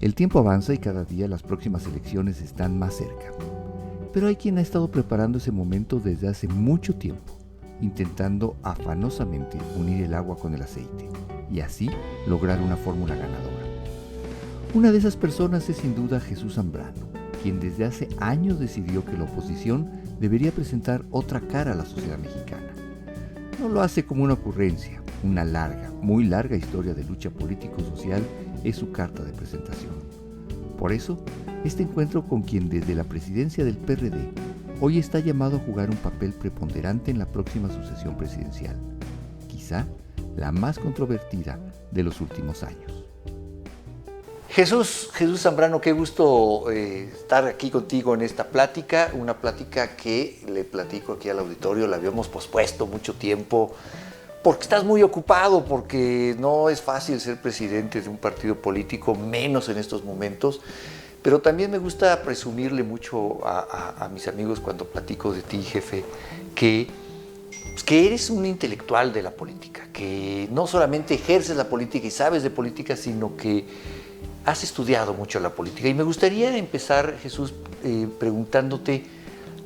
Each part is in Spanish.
El tiempo avanza y cada día las próximas elecciones están más cerca. Pero hay quien ha estado preparando ese momento desde hace mucho tiempo, intentando afanosamente unir el agua con el aceite y así lograr una fórmula ganadora. Una de esas personas es sin duda Jesús Zambrano, quien desde hace años decidió que la oposición debería presentar otra cara a la sociedad mexicana. No lo hace como una ocurrencia, una larga, muy larga historia de lucha político-social es su carta de presentación. Por eso, este encuentro con quien desde la presidencia del PRD hoy está llamado a jugar un papel preponderante en la próxima sucesión presidencial, quizá la más controvertida de los últimos años. Jesús Zambrano, qué gusto estar aquí contigo en esta plática, una plática que le platico aquí al auditorio, la habíamos pospuesto mucho tiempo, porque estás muy ocupado, porque no es fácil ser presidente de un partido político, menos en estos momentos, pero también me gusta presumirle mucho a mis amigos cuando platico de ti, jefe, que eres un intelectual de la política, que no solamente ejerces la política y sabes de política, sino que has estudiado mucho la política. Y me gustaría empezar, Jesús, preguntándote,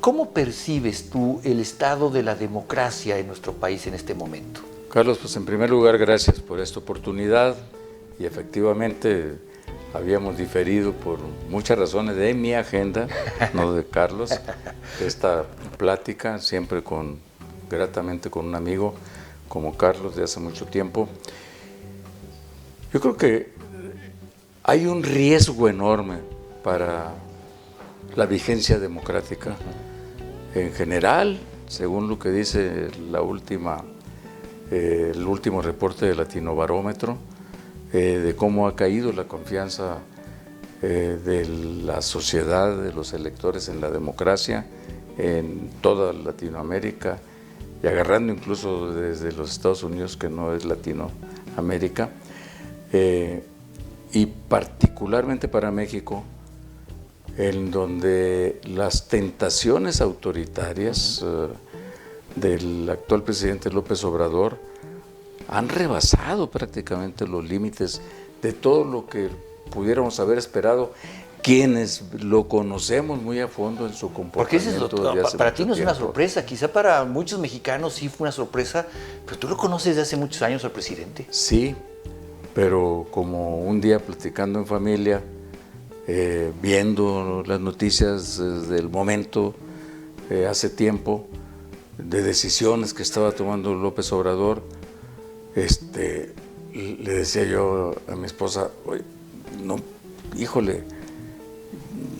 ¿cómo percibes tú el estado de la democracia en nuestro país en este momento? Carlos, pues en primer lugar, gracias por esta oportunidad y efectivamente habíamos diferido por muchas razones de mi agenda, no de Carlos, esta plática siempre gratamente con un amigo como Carlos de hace mucho tiempo. Yo creo que hay un riesgo enorme para la vigencia democrática en general, según lo que dice el último reporte de Latinobarómetro, de cómo ha caído la confianza de la sociedad, de los electores en la democracia, en toda Latinoamérica, y agarrando incluso desde los Estados Unidos, que no es Latinoamérica, y particularmente para México, en donde las tentaciones autoritarias del actual presidente López Obrador han rebasado prácticamente los límites de todo lo que pudiéramos haber esperado quienes lo conocemos muy a fondo en su comportamiento. Porque para ti no es una sorpresa, quizá para muchos mexicanos sí fue una sorpresa, pero tú lo conoces de hace muchos años al presidente. Sí, pero como un día platicando en familia, viendo las noticias del momento, hace tiempo, de decisiones que estaba tomando López Obrador, le decía yo a mi esposa, oye, no, híjole,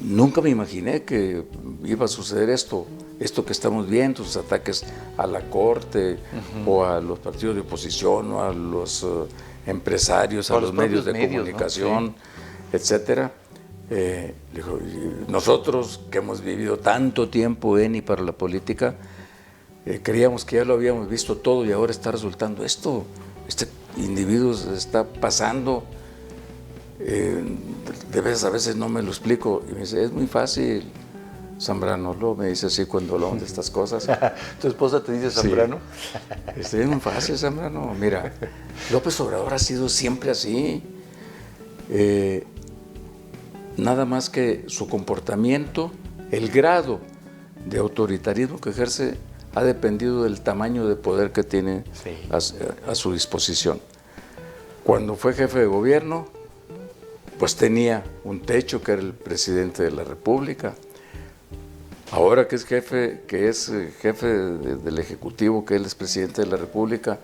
nunca me imaginé que iba a suceder esto que estamos viendo, sus ataques a la Corte o a los partidos de oposición o a los empresarios, a los medios de comunicación, ¿no? Sí. Etcétera. Dijo, nosotros que hemos vivido tanto tiempo en y para la política, creíamos que ya lo habíamos visto todo y ahora está resultando esto. Este individuo se está pasando, a veces no me lo explico, y me dice, es muy fácil, Zambrano, me dice así cuando hablamos de estas cosas. ¿Tu esposa te dice Zambrano? Sí, es muy fácil, Zambrano. Mira, López Obrador ha sido siempre así, nada más que su comportamiento, el grado de autoritarismo que ejerce ha dependido del tamaño de poder que tiene a su disposición. Cuando fue jefe de gobierno, pues tenía un techo que era el presidente de la República. Ahora que es jefe del Ejecutivo, que él es presidente de la República,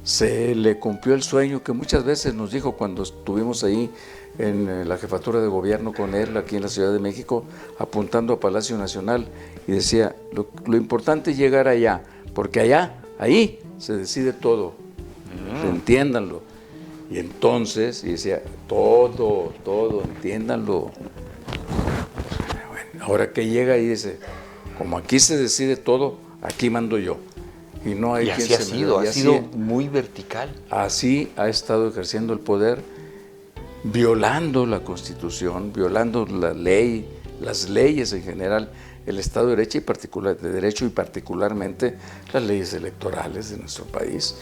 se le cumplió el sueño que muchas veces nos dijo cuando estuvimos ahí en la jefatura de gobierno con él, aquí en la Ciudad de México, apuntando a Palacio Nacional, y decía, lo importante es llegar allá, porque ahí se decide todo, entiéndanlo. Y entonces, y decía, todo, entiéndanlo. Bueno, ahora que llega y dice, como aquí se decide todo, aquí mando yo. Y no hay quien se me ha sido muy vertical. Así ha estado ejerciendo el poder, violando la Constitución, violando la ley, las leyes en general, el Estado de Derecho y particularmente las leyes electorales de nuestro país.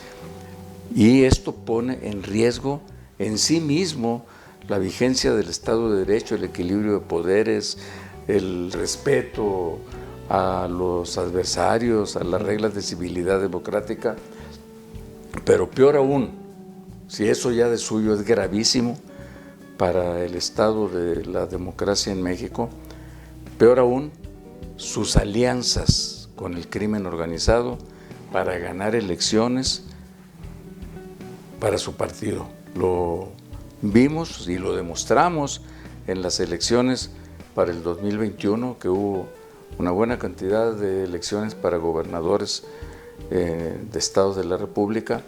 Y esto pone en riesgo en sí mismo la vigencia del Estado de Derecho, el equilibrio de poderes, el respeto a los adversarios, a las reglas de civilidad democrática, pero peor aún, si eso ya de suyo es gravísimo para el estado de la democracia en México, peor aún, sus alianzas con el crimen organizado para ganar elecciones para su partido. Lo vimos y lo demostramos en las elecciones para el 2021, que hubo una buena cantidad de elecciones para gobernadores de estados de la República,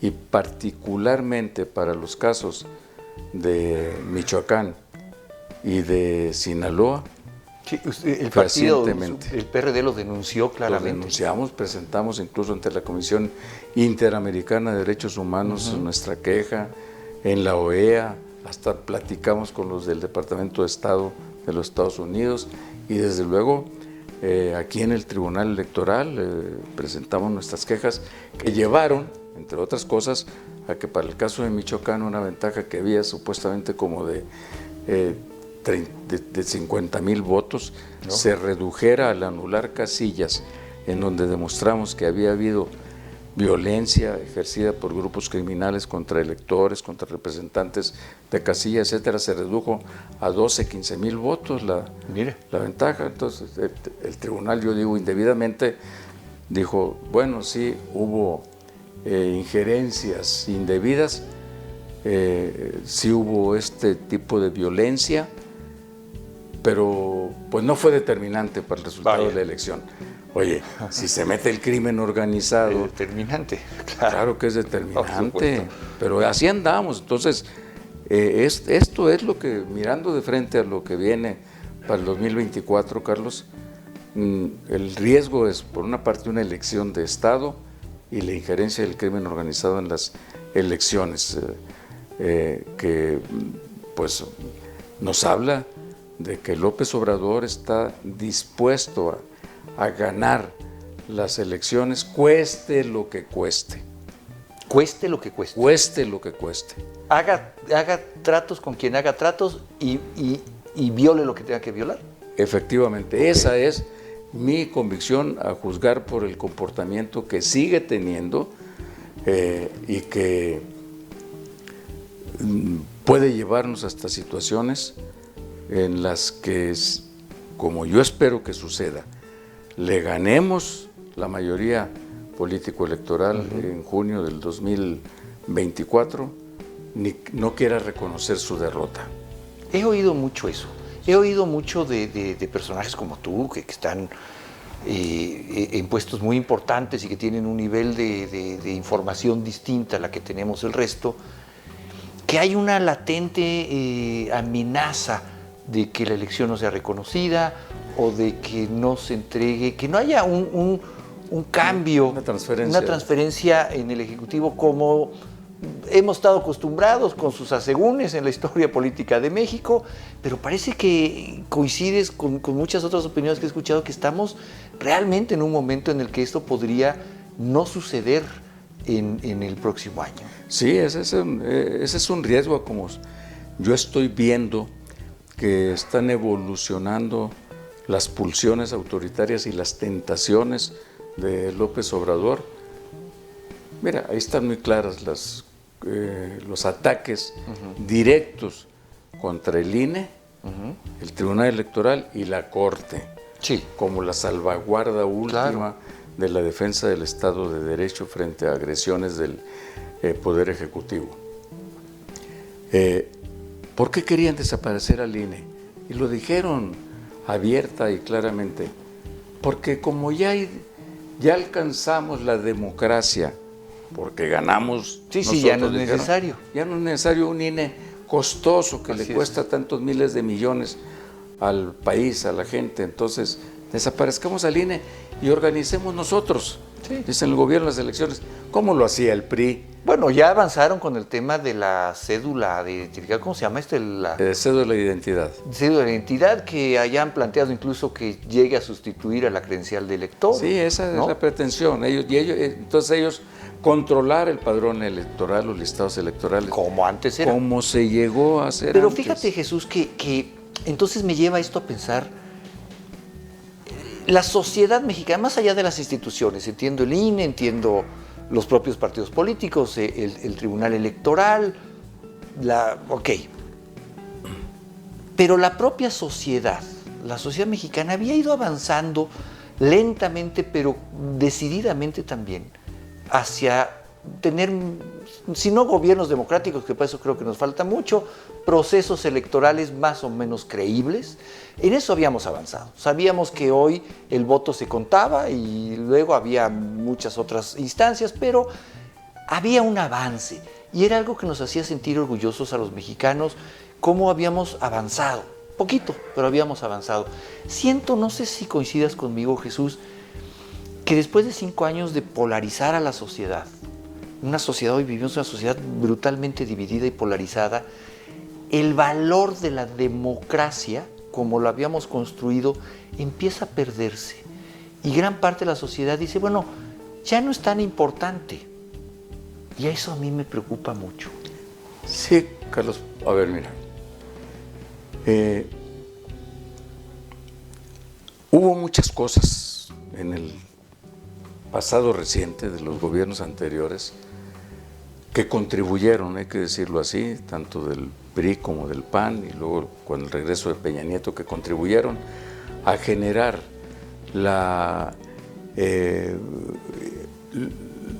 y particularmente para los casos de Michoacán y de Sinaloa. Sí, el partido, recientemente. El PRD lo denunció claramente. Lo denunciamos, presentamos incluso ante la Comisión Interamericana de Derechos Humanos nuestra queja, en la OEA, hasta platicamos con los del Departamento de Estado de los Estados Unidos, y desde luego aquí en el Tribunal Electoral presentamos nuestras quejas, que llevaron, entre otras cosas, a que para el caso de Michoacán una ventaja que había supuestamente como de 50,000 votos, ¿no?, se redujera al anular casillas en donde demostramos que había habido violencia ejercida por grupos criminales contra electores, contra representantes de casilla, etcétera. Se redujo a 15,000 votos la ventaja. Entonces el tribunal, yo digo indebidamente, dijo, bueno, sí hubo injerencias indebidas, sí hubo este tipo de violencia, pero pues no fue determinante para el resultado de la elección. Oye, si se mete el crimen organizado... Es determinante. Claro que es determinante, pero así andamos. Entonces, esto es lo que, mirando de frente a lo que viene para el 2024, Carlos, el riesgo es, por una parte, una elección de Estado y la injerencia del crimen organizado en las elecciones, que pues nos habla de que López Obrador está dispuesto a ganar las elecciones, cueste lo que cueste. Cueste lo que cueste. Cueste lo que cueste. Haga tratos con quien haga tratos y viole lo que tenga que violar. Efectivamente, esa es mi convicción, a juzgar por el comportamiento que sigue teniendo y que puede llevarnos hasta situaciones en las que, como yo espero que suceda, le ganemos la mayoría político-electoral en junio del 2024, no quiera reconocer su derrota. He oído mucho eso. He oído mucho de personajes como tú, que están en puestos muy importantes y que tienen un nivel de información distinta a la que tenemos el resto, que hay una latente amenaza de que la elección no sea reconocida o de que no se entregue, que no haya un cambio, una transferencia en el Ejecutivo como hemos estado acostumbrados con sus asegúnes en la historia política de México, pero parece que coincides con muchas otras opiniones que he escuchado, que estamos realmente en un momento en el que esto podría no suceder en el próximo año. Sí, ese es un riesgo, como yo estoy viendo que están evolucionando las pulsiones autoritarias y las tentaciones de López Obrador. Mira, ahí están muy claras los ataques directos contra el INE, el Tribunal Electoral y la Corte, como la salvaguarda última de la defensa del Estado de Derecho frente a agresiones del Poder Ejecutivo. ¿Por qué querían desaparecer al INE? Y lo dijeron abierta y claramente, porque como ya alcanzamos la democracia, porque ganamos nosotros, ya no es necesario. Ya no es necesario un INE costoso que le cuesta tantos miles de millones al país, a la gente. Entonces, desaparezcamos al INE y organicemos nosotros, dicen el gobierno, las elecciones, como lo hacía el PRI. Bueno, ya avanzaron con el tema de la cédula de identidad, ¿cómo se llama esto? Cédula de identidad. Cédula de identidad, que hayan planteado incluso que llegue a sustituir a la credencial de elector. Sí, esa es la pretensión. Entonces ellos controlar el padrón electoral, los listados electorales. Como antes era. Como se llegó a hacer Pero antes. fíjate, Jesús, que entonces me lleva esto a pensar, la sociedad mexicana, más allá de las instituciones, entiendo el INE, entiendo los propios partidos políticos, el Tribunal Electoral, ok. Pero la propia sociedad, la sociedad mexicana había ido avanzando lentamente, pero decididamente también, hacia tener, si no gobiernos democráticos, que para eso creo que nos falta mucho, procesos electorales más o menos creíbles. En eso habíamos avanzado. Sabíamos que hoy el voto se contaba y luego había muchas otras instancias, pero había un avance y era algo que nos hacía sentir orgullosos a los mexicanos, cómo habíamos avanzado. Poquito, pero habíamos avanzado. Siento, no sé si coincidas conmigo, Jesús, que después de 5 años de polarizar a la sociedad, una sociedad, hoy vivimos una sociedad brutalmente dividida y polarizada, el valor de la democracia, como lo habíamos construido, empieza a perderse. Y gran parte de la sociedad dice, bueno, ya no es tan importante. Y eso a mí me preocupa mucho. Sí, Carlos, a ver, mira. Hubo muchas cosas en el pasado reciente de los gobiernos anteriores que contribuyeron, hay que decirlo así, tanto del PRI como del PAN y luego con el regreso de Peña Nieto, que contribuyeron a generar la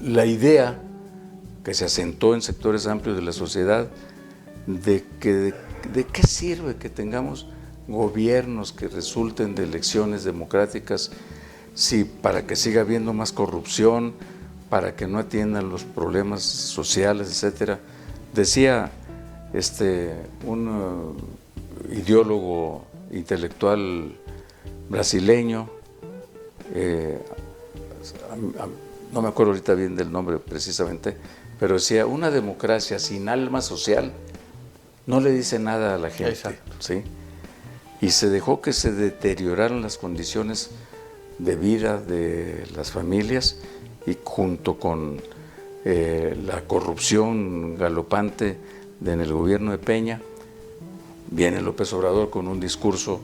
idea que se asentó en sectores amplios de la sociedad de qué sirve que tengamos gobiernos que resulten de elecciones democráticas si para que siga habiendo más corrupción, para que no atiendan los problemas sociales, etcétera. Decía un ideólogo intelectual brasileño, no me acuerdo ahorita bien del nombre precisamente, pero decía, una democracia sin alma social no le dice nada a la gente. Exacto. ¿Sí? Y se dejó que se deterioraran las condiciones de vida de las familias y junto con la corrupción galopante en el gobierno de Peña, viene López Obrador con un discurso,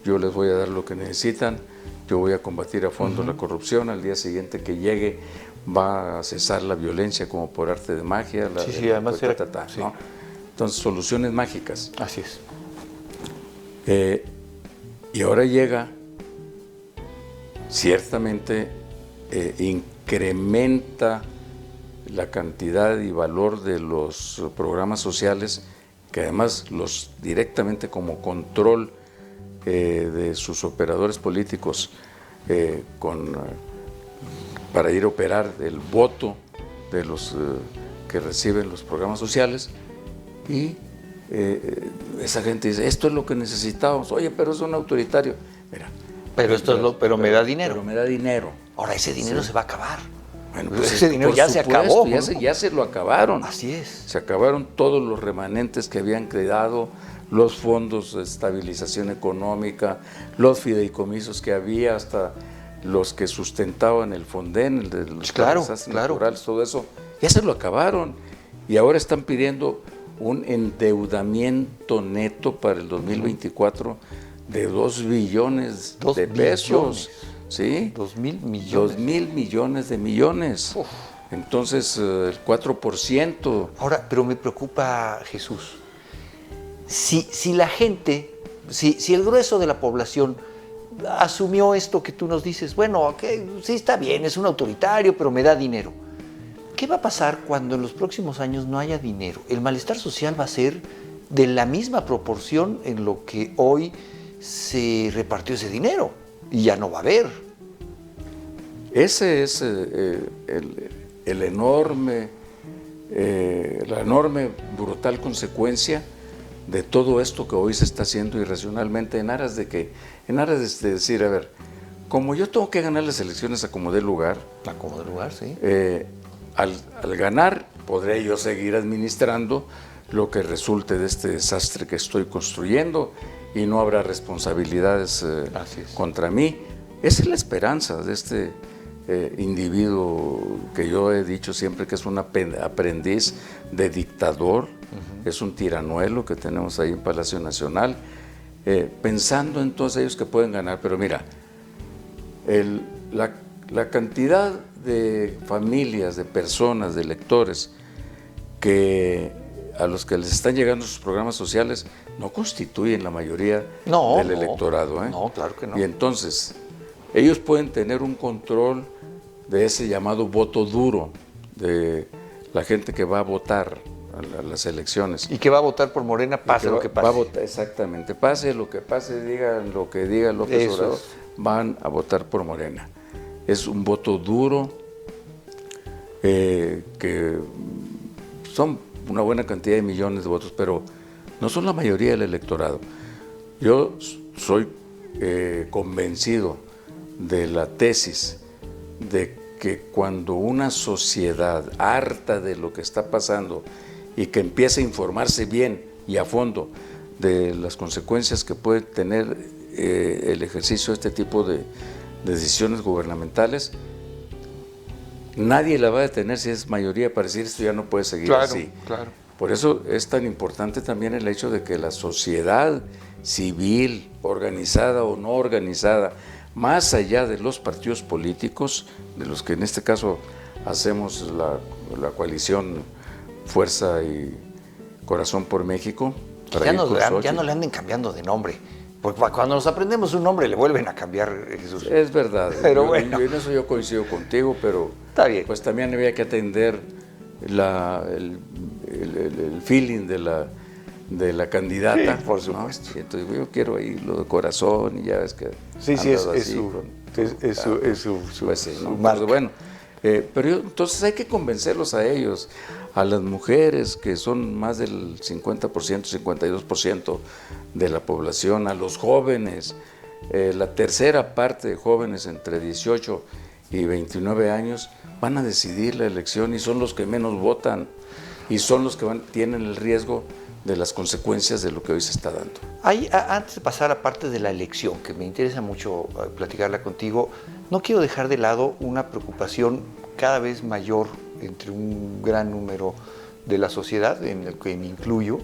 yo les voy a dar lo que necesitan, yo voy a combatir a fondo la corrupción, al día siguiente que llegue va a cesar la violencia como por arte de magia, además era, ¿no? Entonces, soluciones mágicas. Así es. Y ahora llega, ciertamente incrementa la cantidad y valor de los programas sociales, que además los directamente como control de sus operadores políticos para ir a operar el voto de los que reciben los programas sociales, y esa gente dice, esto es lo que necesitamos. Oye, pero es un autoritario. Mira, pero me da dinero. Pero me da dinero. Ahora ese dinero se va a acabar. Bueno, pues ese dinero ya se acabó. Ya se lo acabaron. Así es. Se acabaron todos los remanentes que habían creado, los fondos de estabilización económica, los fideicomisos que había, hasta los que sustentaban el Fonden, el de los desastres naturales, todo eso, ya se lo acabaron. Y ahora están pidiendo un endeudamiento neto para el 2024 de 2 billones de pesos. ¿Sí? 2,000 millones. 2,000 millones de millones. Uf. Entonces, el 4%. Ahora, pero me preocupa, Jesús, si la gente, si el grueso de la población asumió esto que tú nos dices, bueno, okay, sí está bien, es un autoritario, pero me da dinero. ¿Qué va a pasar cuando en los próximos años no haya dinero? El malestar social va a ser de la misma proporción en lo que hoy se repartió ese dinero y ya no va a haber. Ese es la enorme, brutal consecuencia de todo esto que hoy se está haciendo irracionalmente en aras de decir, a ver, como yo tengo que ganar las elecciones a como dé lugar. A como dé lugar, sí. Al ganar, podré yo seguir administrando lo que resulte de este desastre que estoy construyendo y no habrá responsabilidades contra mí. Esa es la esperanza de este individuo que yo he dicho siempre que es un aprendiz de dictador, es un tiranuelo que tenemos ahí en Palacio Nacional, pensando en todos ellos que pueden ganar. Pero mira, la cantidad de familias, de personas, de electores a los que les están llegando sus programas sociales no constituyen la mayoría del electorado. No, claro que no. Y entonces, ellos pueden tener un control de ese llamado voto duro, de la gente que va a votar a las elecciones. Y que va a votar por Morena, pase lo que pase. Va a votar, exactamente, pase lo que pase, digan lo que diga López Obrador, van a votar por Morena. Es un voto duro, que son una buena cantidad de millones de votos, pero no son la mayoría del electorado. Yo soy convencido de la tesis de que cuando una sociedad harta de lo que está pasando y que empieza a informarse bien y a fondo de las consecuencias que puede tener el ejercicio de este tipo de decisiones gubernamentales, nadie la va a detener si es mayoría para decir esto ya no puede seguir así. Claro. Por eso es tan importante también el hecho de que la sociedad civil, organizada o no organizada, más allá de los partidos políticos, de los que en este caso hacemos la coalición Fuerza y Corazón por México. Ya no le anden cambiando de nombre, porque cuando nos aprendemos un nombre le vuelven a cambiar, Jesús. Es verdad, pero bueno. En eso yo coincido contigo, pero está bien. Pues también había que atender el feeling de la candidata. Sí, por supuesto. ¿No? Y entonces yo quiero ahí lo de Corazón y ya ves que... Sí, es su marca. Bueno, entonces hay que convencerlos a ellos, a las mujeres que son más del 50%, 52% de la población, a los jóvenes, la tercera parte de jóvenes entre 18 y 29 años van a decidir la elección y son los que menos votan y son los que tienen el riesgo de las consecuencias de lo que hoy se está dando. Antes de pasar a parte de la elección, que me interesa mucho platicarla contigo, no quiero dejar de lado una preocupación cada vez mayor entre un gran número de la sociedad, en el que me incluyo,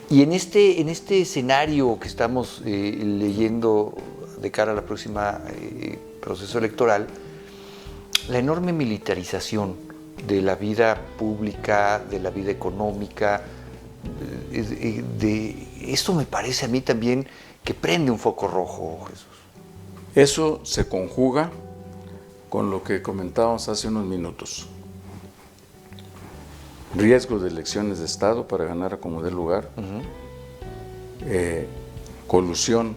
y en este escenario que estamos leyendo de cara a la próxima proceso electoral, la enorme militarización de la vida pública, de la vida económica, esto me parece a mí también que prende un foco rojo, Jesús. Eso se conjuga con lo que comentábamos hace unos minutos. Riesgo de elecciones de Estado para ganar a como dé lugar, colusión,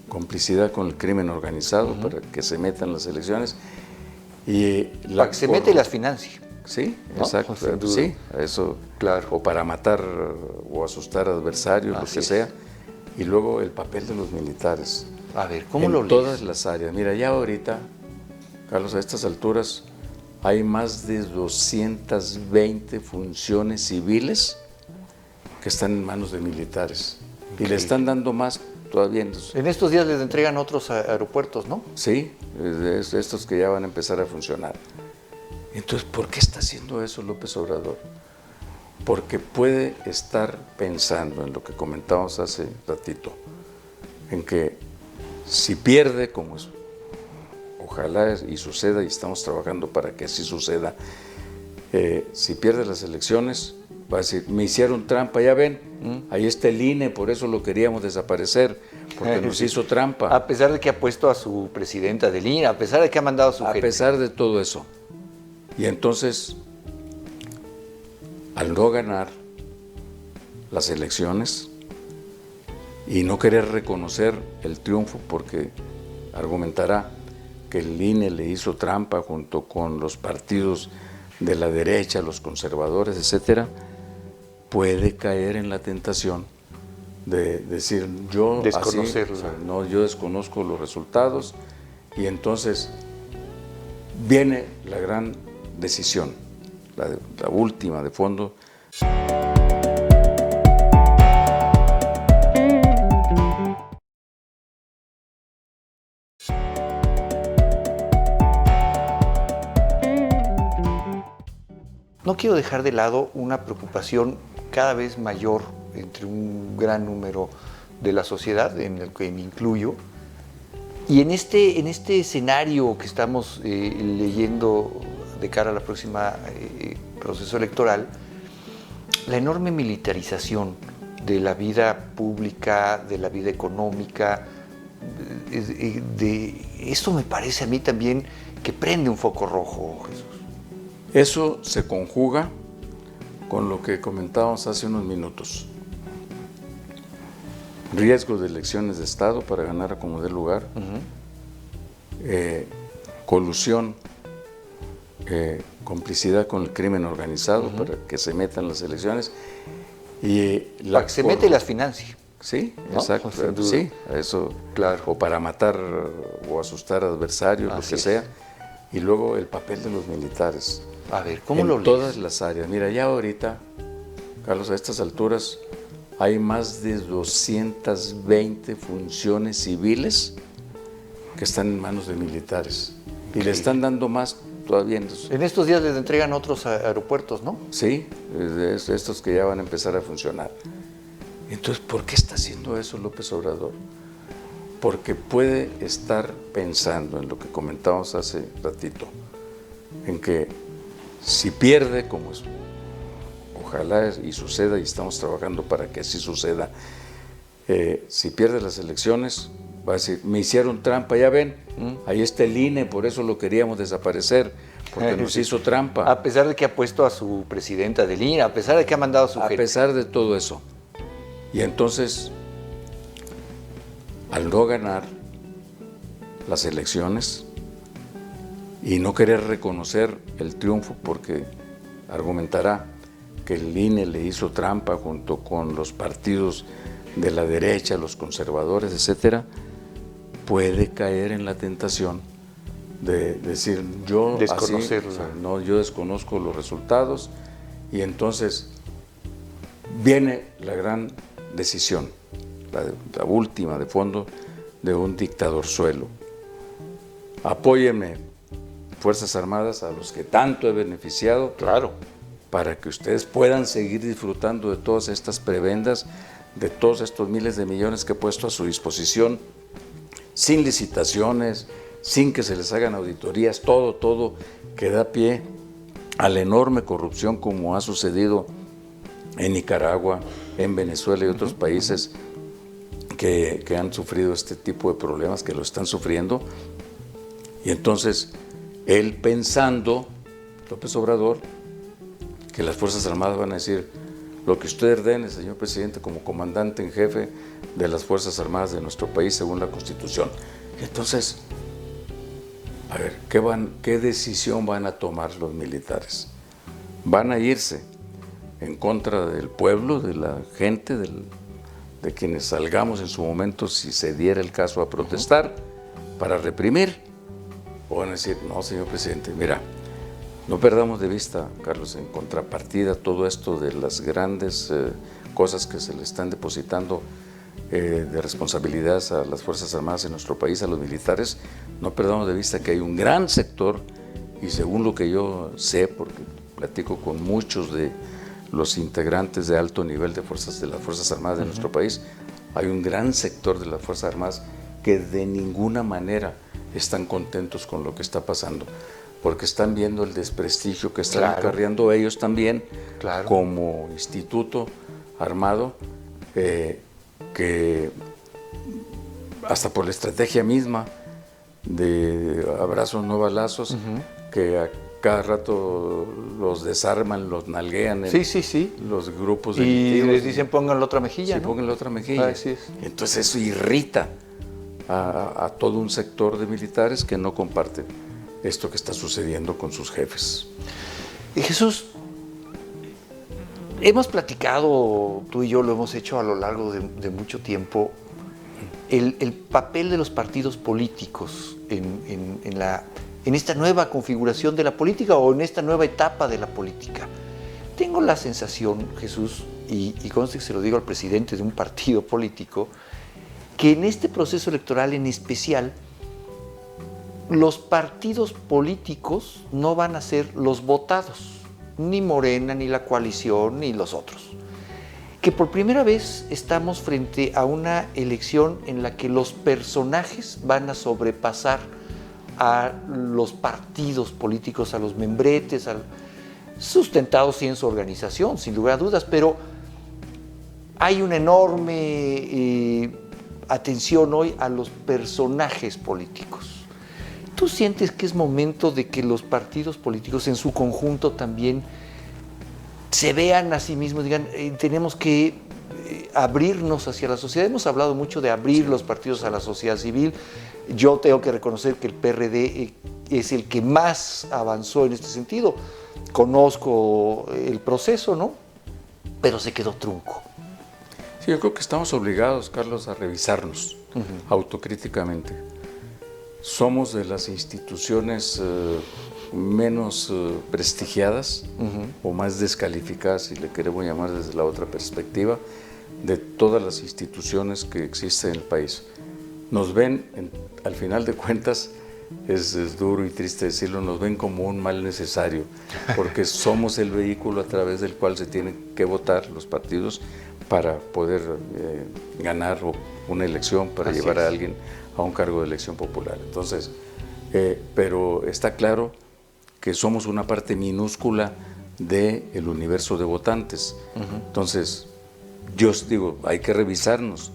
complicidad con el crimen organizado para que se metan las elecciones y para que se meta y las financie. Sí, ¿no? exacto. Sí, eso, claro. O para matar o asustar adversarios, lo que sea. Y luego el papel de los militares. A ver, ¿cómo lo lees? En todas las áreas. Mira, ya ahorita, Carlos, a estas alturas hay más de 220 funciones civiles que están en manos de militares. Okay. Y le están dando más todavía. En estos días les entregan otros aeropuertos, ¿no? Sí, estos que ya van a empezar a funcionar. Entonces, ¿por qué está haciendo eso López Obrador? Porque puede estar pensando en lo que comentábamos hace ratito, en que si pierde, como es, ojalá y suceda, y estamos trabajando para que así suceda, si pierde las elecciones, va a decir, me hicieron trampa, ya ven, ahí está el INE, por eso lo queríamos desaparecer, porque nos hizo trampa. A pesar de que ha puesto a su presidenta del INE, a pesar de que ha mandado a su gente. A pesar de todo eso. Y entonces, al no ganar las elecciones y no querer reconocer el triunfo, porque argumentará que el INE le hizo trampa junto con los partidos de la derecha, los conservadores, etcétera, puede caer en la tentación de decir yo desconocerlo. Así, o sea, no, yo desconozco los resultados, y entonces viene la gran decisión, la última de fondo. no quiero dejar de lado una preocupación cada vez mayor entre un gran número de la sociedad, en el que me incluyo, y en este escenario que estamos leyendo de cara a la próxima proceso electoral, la enorme militarización de la vida pública, de la vida económica, esto me parece a mí también que prende un foco rojo, Jesús. Eso se conjuga con lo que comentábamos hace unos minutos. Riesgo de elecciones de Estado para ganar a como dé lugar, colusión, complicidad con el crimen organizado para que se metan las elecciones y para que se meta y las financie. Sí, ¿no? exacto. Pues, sí, eso, claro. O para matar o asustar adversarios, lo que sea. Y luego el papel de los militares. A ver, ¿cómo lo lees? En todas las áreas. Mira, ya ahorita, Carlos, a estas alturas hay más de 220 funciones civiles que están en manos de militares. Y le están dando más todavía. En estos días les entregan otros aeropuertos, ¿no? Sí, estos que ya van a empezar a funcionar. Entonces, ¿por qué está haciendo eso López Obrador? Porque puede estar pensando en lo que comentábamos hace ratito, en que si pierde, como es, ojalá y suceda, y estamos trabajando para que así suceda, si pierde las elecciones, va a decir, me hicieron trampa, ya ven, ahí está el INE, por eso lo queríamos desaparecer, porque nos hizo trampa. A pesar de que ha puesto a su presidenta del INE, a pesar de que ha mandado a su gente. A pesar de todo eso. Y entonces, al no ganar las elecciones y no querer reconocer el triunfo, porque argumentará que el INE le hizo trampa junto con los partidos de la derecha, los conservadores, etcétera, puede caer en la tentación de decir yo desconocerlo. No, yo desconozco los resultados, y entonces viene la gran decisión, la última de fondo de un dictadorzuelo. Apóyenme, Fuerzas Armadas, a los que tanto he beneficiado, claro, para que ustedes puedan seguir disfrutando de todas estas prebendas, de todos estos miles de millones que he puesto a su disposición, sin licitaciones, sin que se les hagan auditorías, todo que da pie a la enorme corrupción como ha sucedido en Nicaragua, en Venezuela y otros países que han sufrido este tipo de problemas, que lo están sufriendo. Y entonces, él pensando, López Obrador, que las Fuerzas Armadas van a decir, lo que usted ordene, señor presidente, como comandante en jefe de las Fuerzas Armadas de nuestro país, según la Constitución. Y entonces, a ver, ¿qué decisión van a tomar los militares? ¿Van a irse en contra del pueblo, de la gente, de quienes salgamos en su momento, si se diera el caso, a protestar para reprimir? ¿O van a decir, no, señor presidente, mira, no perdamos de vista, Carlos, en contrapartida todo esto de las grandes cosas que se le están depositando de responsabilidades a las Fuerzas Armadas en nuestro país, a los militares, no perdamos de vista que hay un gran sector, y según lo que yo sé, porque platico con muchos de los integrantes de alto nivel de las Fuerzas Armadas de nuestro país, hay un gran sector de las Fuerzas Armadas que de ninguna manera están contentos con lo que está pasando, porque están viendo el desprestigio que están acarreando ellos también como instituto armado, que hasta por la estrategia misma de abrazos no balazos, que a cada rato los desarman, los nalguean los grupos delictivos. Y les dicen pongan la otra mejilla, sí, ¿no? pongan la otra mejilla. Así es. Entonces eso irrita a todo un sector de militares que no comparten esto que está sucediendo con sus jefes. Y Jesús, hemos platicado, tú y yo lo hemos hecho a lo largo de mucho tiempo, el papel de los partidos políticos en esta nueva configuración de la política o en esta nueva etapa de la política. Tengo la sensación, Jesús, y conste que se lo digo al presidente de un partido político, que en este proceso electoral en especial, los partidos políticos no van a ser los votados. ni Morena, ni la coalición, ni los otros. Que por primera vez estamos frente a una elección en la que los personajes van a sobrepasar a los partidos políticos, a los membretes, sustentados sí en su organización, sin lugar a dudas, pero hay una enorme atención hoy a los personajes políticos. ¿Tú sientes que es momento de que los partidos políticos en su conjunto también se vean a sí mismos, digan, tenemos que abrirnos hacia la sociedad? Hemos hablado mucho de abrir los partidos a la sociedad civil. Yo tengo que reconocer que el PRD es el que más avanzó en este sentido. Conozco el proceso, ¿no? Pero se quedó trunco. Sí, yo creo que estamos obligados, Carlos, a revisarnos autocríticamente. Somos de las instituciones menos prestigiadas o más descalificadas, si le queremos llamar desde la otra perspectiva, de todas las instituciones que existen en el país. Nos ven, al final de cuentas, es duro y triste decirlo, nos ven como un mal necesario, porque somos el vehículo a través del cual se tienen que votar los partidos para poder ganar una elección, para llevar a alguien a un cargo de elección popular. Entonces, pero está claro que somos una parte minúscula del universo de votantes. Entonces, yo digo, hay que revisarnos,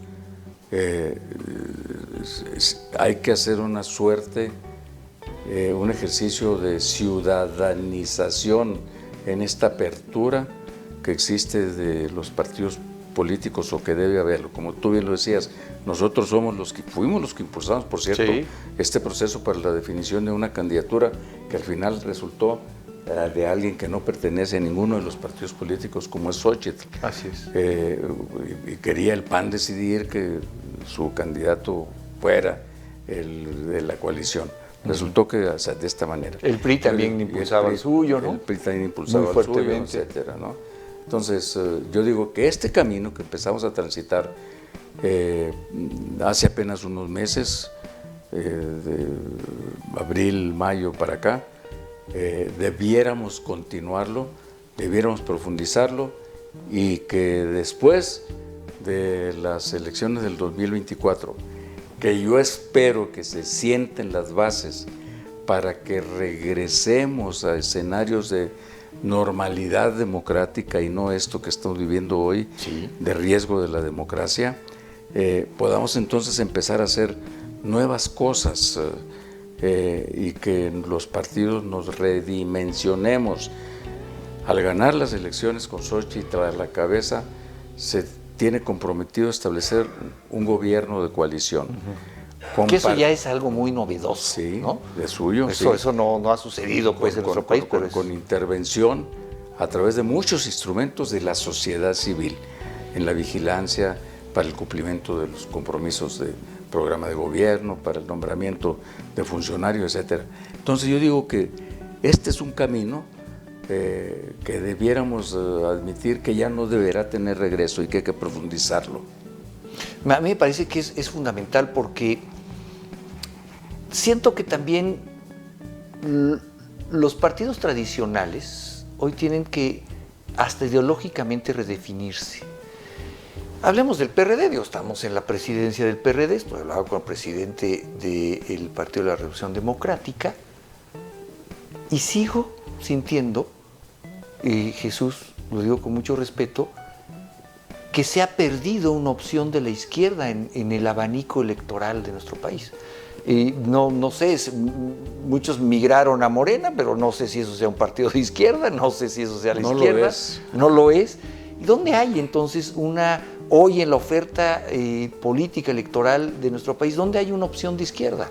hay que hacer una suerte, un ejercicio de ciudadanización en esta apertura que existe de los partidos políticos, o que debe haberlo. Como tú bien lo decías, nosotros fuimos los que impulsamos, por cierto, este proceso para la definición de una candidatura que al final resultó de alguien que no pertenece a ninguno de los partidos políticos, como es Xochitl. Así es. Y quería el PAN decidir que su candidato fuera el de la coalición. Resultó que, o sea, de esta manera. El PRI también impulsaba el suyo, ¿no? El PRI también impulsaba el suyo, etcétera, ¿no? Entonces, yo digo que este camino que empezamos a transitar hace apenas unos meses, de abril, mayo para acá, debiéramos continuarlo, debiéramos profundizarlo, y que después de las elecciones del 2024, que yo espero que se sienten las bases para que regresemos a escenarios de normalidad democrática y no esto que estamos viviendo hoy, de riesgo de la democracia, podamos entonces empezar a hacer nuevas cosas y que los partidos nos redimensionemos. Al ganar las elecciones con Xochitl a la cabeza, se tiene comprometido a establecer un gobierno de coalición. Que eso ya es algo muy novedoso, sí, ¿no? De suyo. Eso no ha sucedido pues, en nuestro país. Con intervención a través de muchos instrumentos de la sociedad civil, en la vigilancia, para el cumplimiento de los compromisos de programa de gobierno, para el nombramiento de funcionarios, etcétera. Entonces yo digo que este es un camino que debiéramos admitir que ya no deberá tener regreso y que hay que profundizarlo. A mí me parece que es fundamental, porque siento que también los partidos tradicionales hoy tienen que hasta ideológicamente redefinirse. Hablemos del PRD, estamos en la presidencia del PRD, estoy hablando con el presidente del Partido de la Revolución Democrática, y sigo sintiendo, Jesús, lo digo con mucho respeto, que se ha perdido una opción de la izquierda en el abanico electoral de nuestro país. No sé, muchos migraron a Morena, pero no sé si eso sea un partido de izquierda, no sé si eso sea la izquierda. No lo es. ¿Y dónde hay entonces hoy en la oferta política electoral de nuestro país, dónde hay una opción de izquierda?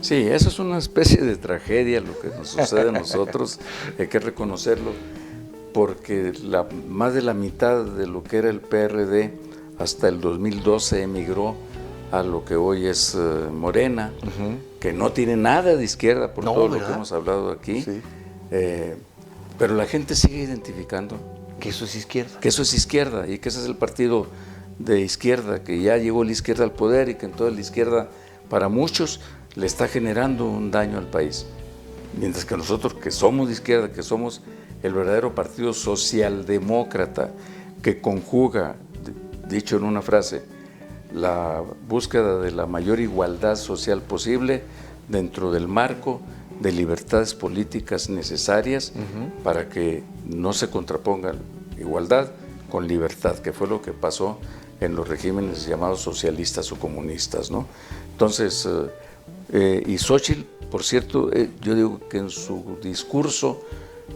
Sí, eso es una especie de tragedia lo que nos sucede a nosotros, hay que reconocerlo, porque más de la mitad de lo que era el PRD hasta el 2012 emigró a lo que hoy es Morena, que no tiene nada de izquierda por todo lo que hemos hablado aquí, pero la gente sigue identificando que eso es izquierda. Que eso es izquierda y que ese es el partido de izquierda, que ya llegó la izquierda al poder y que entonces la izquierda para muchos le está generando un daño al país. Mientras que nosotros que somos de izquierda, que somos el verdadero partido socialdemócrata que conjuga, dicho en una frase, la búsqueda de la mayor igualdad social posible dentro del marco de libertades políticas necesarias para que no se contrapongan igualdad con libertad, que fue lo que pasó en los regímenes llamados socialistas o comunistas, ¿no? Entonces, y Xóchitl, por cierto, yo digo que en su discurso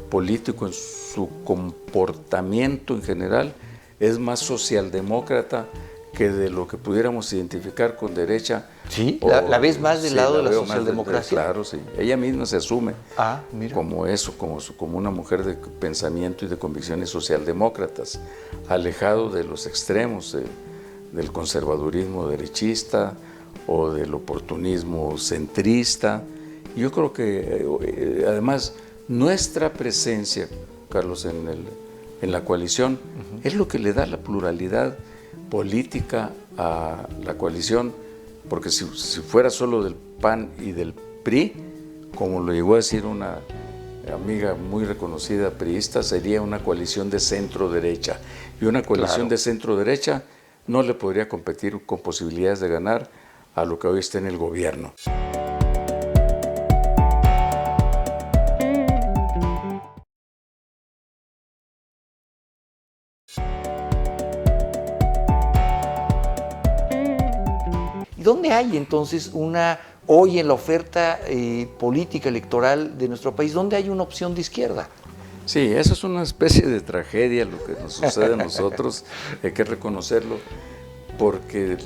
político, en su comportamiento en general, es más socialdemócrata que de lo que pudiéramos identificar con derecha. ¿Sí? ¿La ves más del lado de la socialdemocracia? Claro, sí. Ella misma se asume mira. como eso, como una mujer de pensamiento y de convicciones socialdemócratas, alejado de los extremos del conservadurismo derechista o del oportunismo centrista. Yo creo que, además, nuestra presencia, Carlos, en la coalición es lo que le da la pluralidad política a la coalición, porque si fuera solo del PAN y del PRI, como lo llegó a decir una amiga muy reconocida priista, sería una coalición de centro-derecha, y una coalición de centro-derecha no le podría competir con posibilidades de ganar a lo que hoy está en el gobierno. ¿Y dónde hay entonces hoy en la oferta política electoral de nuestro país, dónde hay una opción de izquierda? Sí, eso es una especie de tragedia lo que nos sucede a nosotros, hay que reconocerlo, porque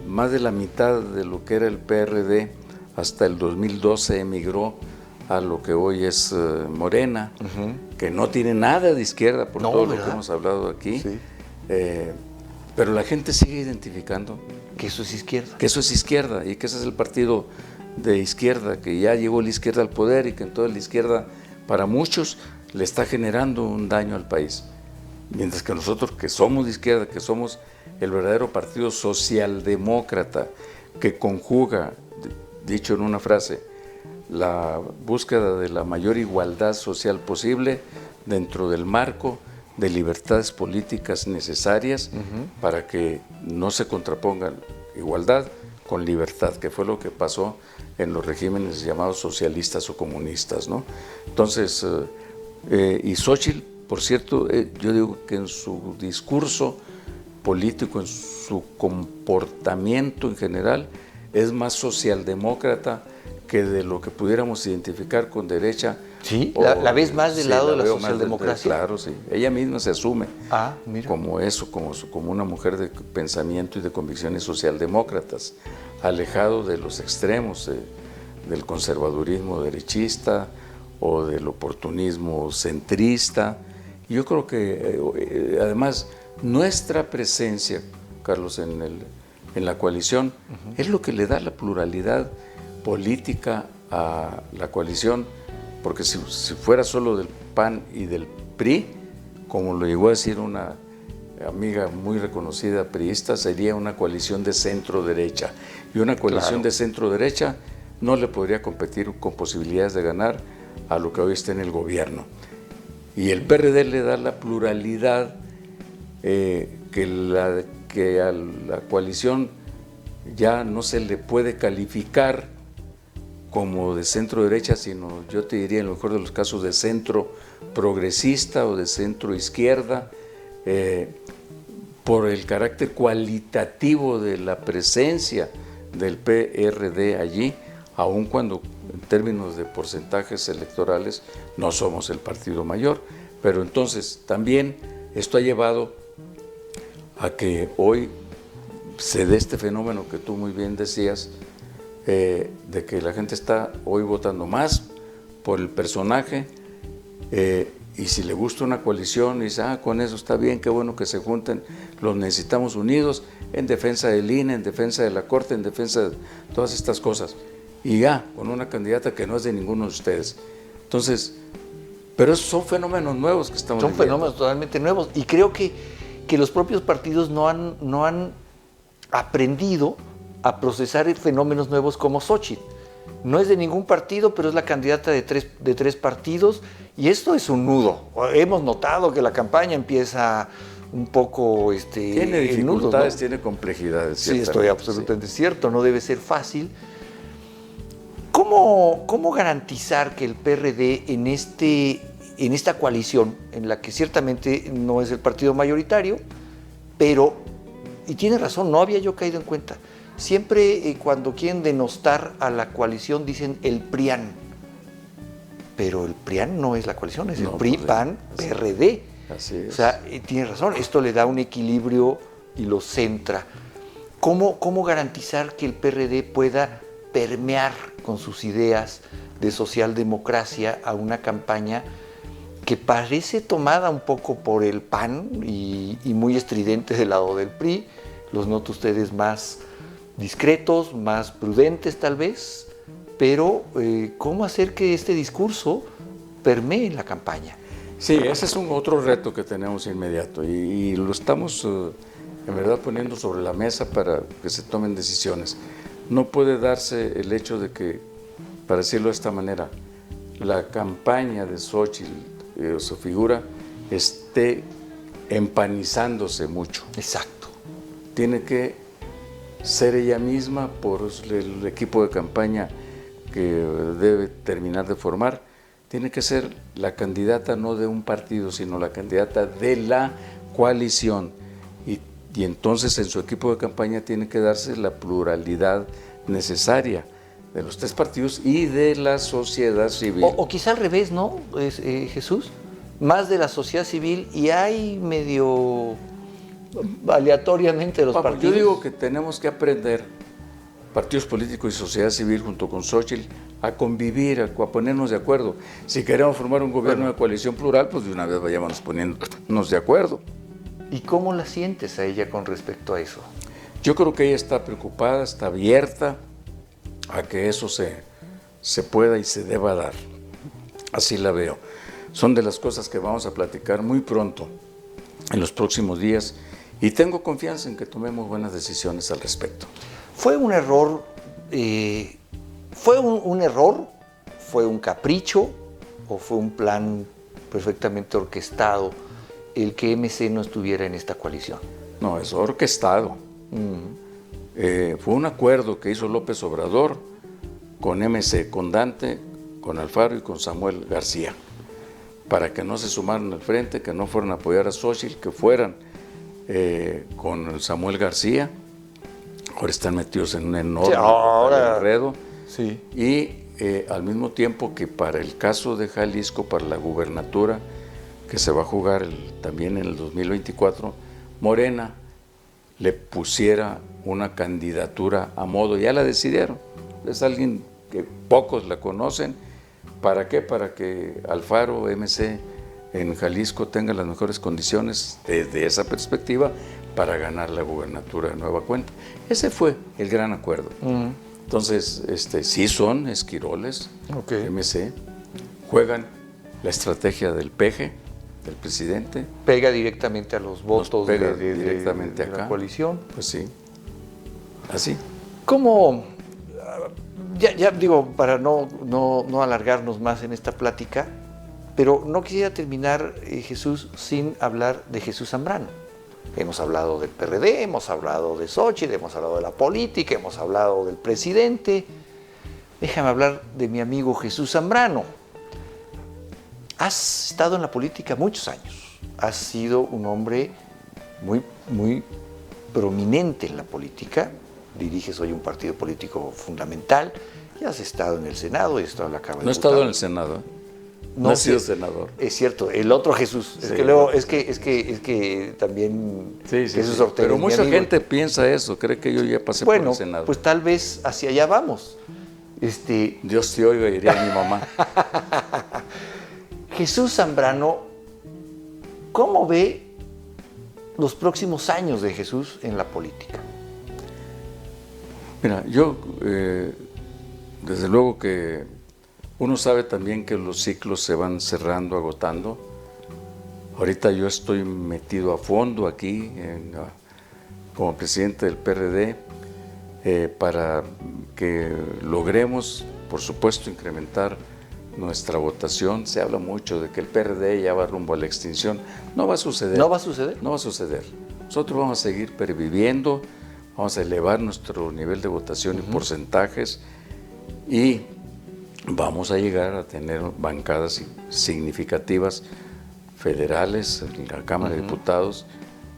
más de la mitad de lo que era el PRD hasta el 2012 emigró a lo que hoy es Morena, que no tiene nada de izquierda por todo lo que hemos hablado aquí, pero la gente sigue identificando que eso es izquierda. Que eso es izquierda y que ese es el partido de izquierda, que ya llegó la izquierda al poder y que entonces la izquierda para muchos le está generando un daño al país. Mientras que nosotros que somos de izquierda, que somos el verdadero partido socialdemócrata que conjuga, dicho en una frase, la búsqueda de la mayor igualdad social posible dentro del marco de libertades políticas necesarias para que no se contrapongan igualdad con libertad, que fue lo que pasó en los regímenes llamados socialistas o comunistas, ¿no? Entonces, y Xóchitl, por cierto, yo digo que en su discurso político, en su comportamiento en general, es más socialdemócrata que de lo que pudiéramos identificar con derecha. ¿Sí? ¿La ves más del lado de la socialdemocracia? Claro, sí. Ella misma se asume mira. como eso, como una mujer de pensamiento y de convicciones socialdemócratas, alejado de los extremos del conservadurismo derechista o del oportunismo centrista. Y yo creo que, además, nuestra presencia, Carlos, en la coalición es lo que le da la pluralidad política a la coalición, porque si fuera solo del PAN y del PRI, como lo llegó a decir una amiga muy reconocida priista, sería una coalición de centro-derecha. Y una coalición de centro-derecha no le podría competir con posibilidades de ganar a lo que hoy está en el gobierno. Y el PRD le da la pluralidad que a la coalición ya no se le puede calificar como de centro derecha, sino yo te diría en lo mejor de los casos de centro progresista o de centro izquierda, por el carácter cualitativo de la presencia del PRD allí, aun cuando en términos de porcentajes electorales no somos el partido mayor. Pero entonces también esto ha llevado a que hoy se dé este fenómeno que tú muy bien decías, de que la gente está hoy votando más por el personaje, y si le gusta una coalición y dice, con eso está bien, qué bueno que se junten, los necesitamos unidos en defensa del INE, en defensa de la Corte, en defensa de todas estas cosas, y con una candidata que no es de ninguno de ustedes. Entonces, pero esos son fenómenos nuevos que estamos viviendo. Son fenómenos totalmente nuevos, y creo que los propios partidos no han aprendido a procesar fenómenos nuevos como Xóchitl. no es de ningún partido, pero es la candidata de tres partidos, y esto es un nudo. Hemos notado que la campaña empieza un poco tiene dificultades, nudos, ¿no? tiene complejidades. Sí, estoy absolutamente cierto, no debe ser fácil. ¿Cómo garantizar que el PRD en esta coalición, en la que ciertamente no es el partido mayoritario, pero, y tiene razón, no había yo caído en cuenta, siempre cuando quieren denostar a la coalición dicen el PRIAN, pero el PRIAN no es la coalición, es el PRI, PAN, PRD. Así es. O sea, tiene razón, esto le da un equilibrio y lo centra. ¿Cómo garantizar que el PRD pueda permear con sus ideas de socialdemocracia a una campaña que parece tomada un poco por el PAN y muy estridente del lado del PRI? Los noto ustedes más discretos, más prudentes tal vez, pero ¿cómo hacer que este discurso permee en la campaña? Sí, ese es un otro reto que tenemos inmediato y lo estamos en verdad poniendo sobre la mesa para que se tomen decisiones. No puede darse el hecho de que, para decirlo de esta manera, la campaña de Xóchitl, su figura, esté empanizándose mucho. Exacto. Tiene que ser ella misma, por el equipo de campaña que debe terminar de formar, tiene que ser la candidata no de un partido, sino la candidata de la coalición. Y entonces en su equipo de campaña tiene que darse la pluralidad necesaria de los tres partidos y de la sociedad civil. O quizá al revés, ¿no, Jesús? Más de la sociedad civil y hay medio aleatoriamente los partidos. Yo digo que tenemos que aprender, partidos políticos y sociedad civil junto con Xóchitl, a convivir, a ponernos de acuerdo. Si queremos formar un gobierno de coalición plural, pues de una vez vayámonos poniéndonos de acuerdo. ¿Y cómo la sientes a ella con respecto a eso? Yo creo que ella está preocupada, está abierta a que eso se pueda y se deba dar. Así la veo. Son de las cosas que vamos a platicar muy pronto, en los próximos días, y tengo confianza en que tomemos buenas decisiones al respecto. ¿Fue un error? ¿Fue un error? ¿Fue un capricho? ¿O fue un plan perfectamente orquestado el que MC no estuviera en esta coalición? No, es orquestado. Fue un acuerdo que hizo López Obrador con MC, con Dante, con Alfaro y con Samuel García, para que no se sumaran al frente, que no fueran a apoyar a Xóchitl, que fueran con Samuel García. Ahora están metidos en un enorme enredo. Sí. Y al mismo tiempo que para el caso de Jalisco, para la gubernatura, que se va a jugar también en el 2024, Morena le pusiera una candidatura a modo. Ya la decidieron. Es alguien que pocos la conocen. ¿Para qué? Para que Alfaro, MC, en Jalisco tenga las mejores condiciones desde esa perspectiva para ganar la gubernatura de nueva cuenta. Ese fue el gran acuerdo. Entonces, sí son esquiroles, MC, juegan la estrategia del peje, del presidente. Pega directamente a los votos directamente de acá. La coalición. Pues sí, así. ¿Cómo? Ya digo, para no alargarnos más en esta plática, pero no quisiera terminar, Jesús, sin hablar de Jesús Zambrano. Hemos hablado del PRD, hemos hablado de Xóchitl, hemos hablado de la política, hemos hablado del presidente. Déjame hablar de mi amigo Jesús Zambrano. Has estado en la política muchos años. Has sido un hombre muy prominente en la política. Diriges hoy un partido político fundamental. Y has estado en el Senado y has estado en la Cámara de Diputados. No he estado en el Senado. No he sido senador. Es cierto, el otro Jesús. Es que luego, es que también Jesús Ortega. Pero mucha gente piensa eso, cree que yo ya pasé por el Senado. Pues tal vez hacia allá vamos. Dios te oiga, diría mi mamá. Jesús Zambrano, ¿cómo ve los próximos años de Jesús en la política? Mira, yo desde luego que uno sabe también que los ciclos se van cerrando, agotando. Ahorita yo estoy metido a fondo aquí como presidente del PRD para que logremos por supuesto, incrementar nuestra votación. Se habla mucho de que el PRD ya va rumbo a la extinción. No va a suceder. ¿No va a suceder? No va a suceder. Nosotros vamos a seguir perviviendo, vamos a elevar nuestro nivel de votación y porcentajes y vamos a llegar a tener bancadas significativas federales en la Cámara de Diputados.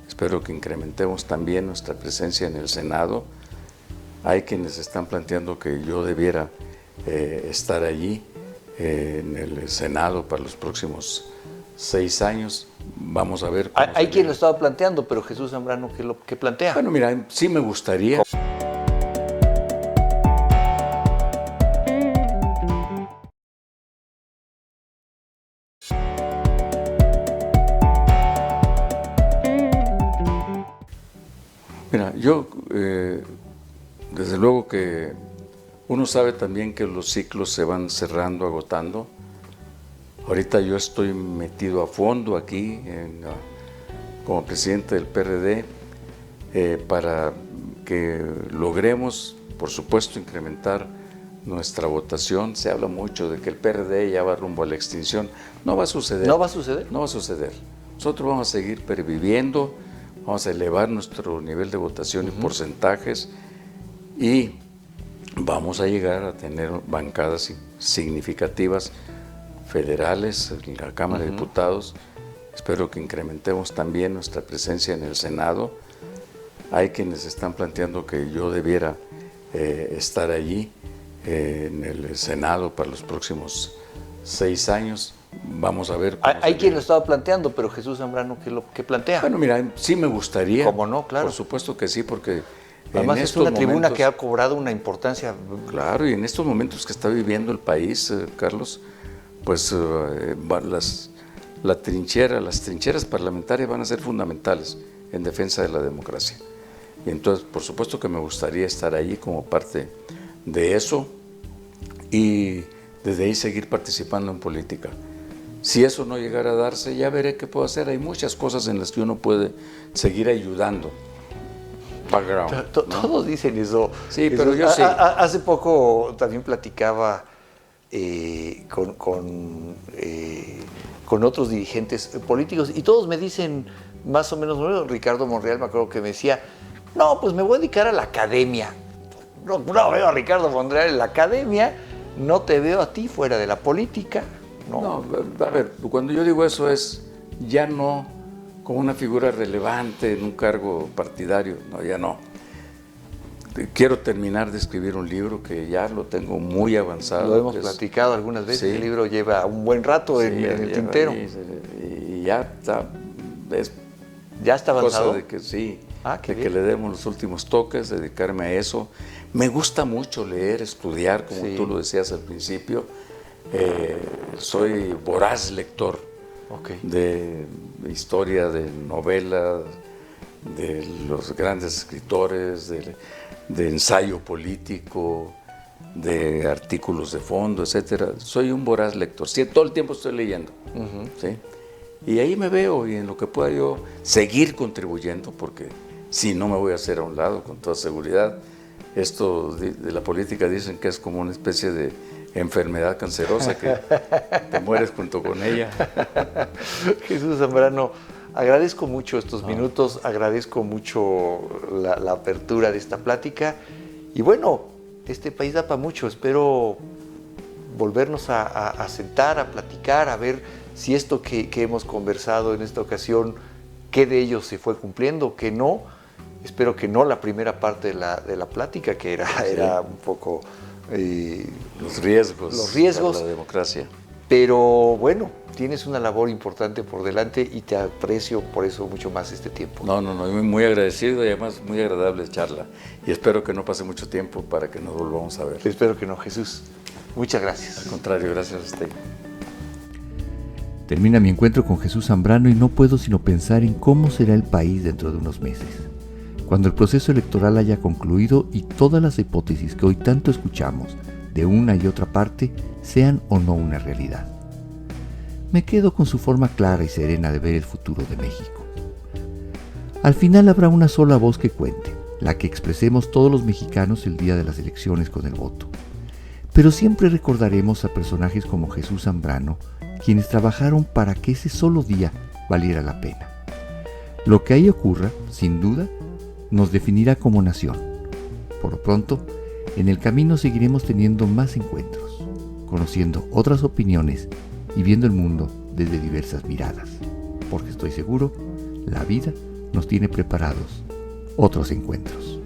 Espero que incrementemos también nuestra presencia en el Senado. Hay quienes están planteando que yo debiera estar allí en el Senado para los próximos 6 años. Vamos a ver. Hay quien lo estaba planteando, pero Jesús Zambrano, ¿qué es lo que plantea? Bueno, mira, sí me gustaría. Mira, yo desde luego que uno sabe también que los ciclos se van cerrando, agotando. Ahorita yo estoy metido a fondo aquí como presidente del PRD para que logremos, por supuesto, incrementar nuestra votación. Se habla mucho de que el PRD ya va rumbo a la extinción. No va a suceder. ¿No va a suceder? No va a suceder. Nosotros vamos a seguir perviviendo, vamos a elevar nuestro nivel de votación y porcentajes y vamos a llegar a tener bancadas significativas federales en la Cámara de Diputados. Espero que incrementemos también nuestra presencia en el Senado. Hay quienes están planteando que yo debiera estar allí en el Senado para los próximos 6 años. Vamos a ver. Hay quien lo estaba planteando, pero Jesús Zambrano, ¿qué es lo que plantea? Bueno, mira, sí me gustaría. ¿Cómo no? Claro. Por supuesto que sí, porque además en es una tribuna momentos, que ha cobrado una importancia. Claro, y en estos momentos que está viviendo el país, Carlos, pues las trincheras parlamentarias van a ser fundamentales en defensa de la democracia. Y entonces, por supuesto que me gustaría estar allí como parte de eso y desde ahí seguir participando en política. Si eso no llegara a darse, ya veré qué puedo hacer. Hay muchas cosas en las que uno puede seguir ayudando. Background, ¿no? Todos dicen eso. Sí, pero yo sí. Hace poco también platicaba con otros dirigentes políticos y todos me dicen más o menos, ¿no? Ricardo Monreal me acuerdo que me decía, no, pues me voy a dedicar a la academia. No veo a Ricardo Monreal en la academia, no te veo a ti fuera de la política. No, a ver, cuando yo digo eso es ya no como una figura relevante en un cargo partidario, no, ya no. Quiero terminar de escribir un libro que ya lo tengo muy avanzado. Lo hemos platicado algunas veces, sí. El libro lleva un buen rato en el tintero. Y ya está. ¿Ya está avanzado? Cosa de que sí, que le demos los últimos toques, dedicarme a eso. Me gusta mucho leer, estudiar, como tú lo decías al principio. Soy voraz lector de historia, de novela, de los grandes escritores, de ensayo político, de artículos de fondo, etcétera. Soy un voraz lector. Sí, todo el tiempo estoy leyendo. ¿Sí? Y ahí me veo y en lo que pueda yo seguir contribuyendo, porque si no me voy a hacer a un lado con toda seguridad. Esto de la política dicen que es como una especie de enfermedad cancerosa que te mueres junto con ella. Jesús Zambrano, agradezco mucho estos minutos, agradezco mucho la apertura de esta plática y bueno, este país da para mucho, espero volvernos a sentar, a platicar, a ver si esto que hemos conversado en esta ocasión, qué de ello se fue cumpliendo, qué no. Espero que no la primera parte de la plática, que era un poco los riesgos para la democracia. Pero bueno, tienes una labor importante por delante y te aprecio por eso mucho más este tiempo. No, muy agradecido y además muy agradable charla. Y espero que no pase mucho tiempo para que nos volvamos a ver. Espero que no, Jesús. Muchas gracias. Al contrario, gracias a usted. Termina mi encuentro con Jesús Zambrano y no puedo sino pensar en cómo será el país dentro de unos meses, cuando el proceso electoral haya concluido y todas las hipótesis que hoy tanto escuchamos de una y otra parte sean o no una realidad. Me quedo con su forma clara y serena de ver el futuro de México. Al final habrá una sola voz que cuente, la que expresemos todos los mexicanos el día de las elecciones con el voto. Pero siempre recordaremos a personajes como Jesús Zambrano, quienes trabajaron para que ese solo día valiera la pena. Lo que ahí ocurra, sin duda, nos definirá como nación. Por lo pronto, en el camino seguiremos teniendo más encuentros, conociendo otras opiniones y viendo el mundo desde diversas miradas, porque estoy seguro, la vida nos tiene preparados otros encuentros.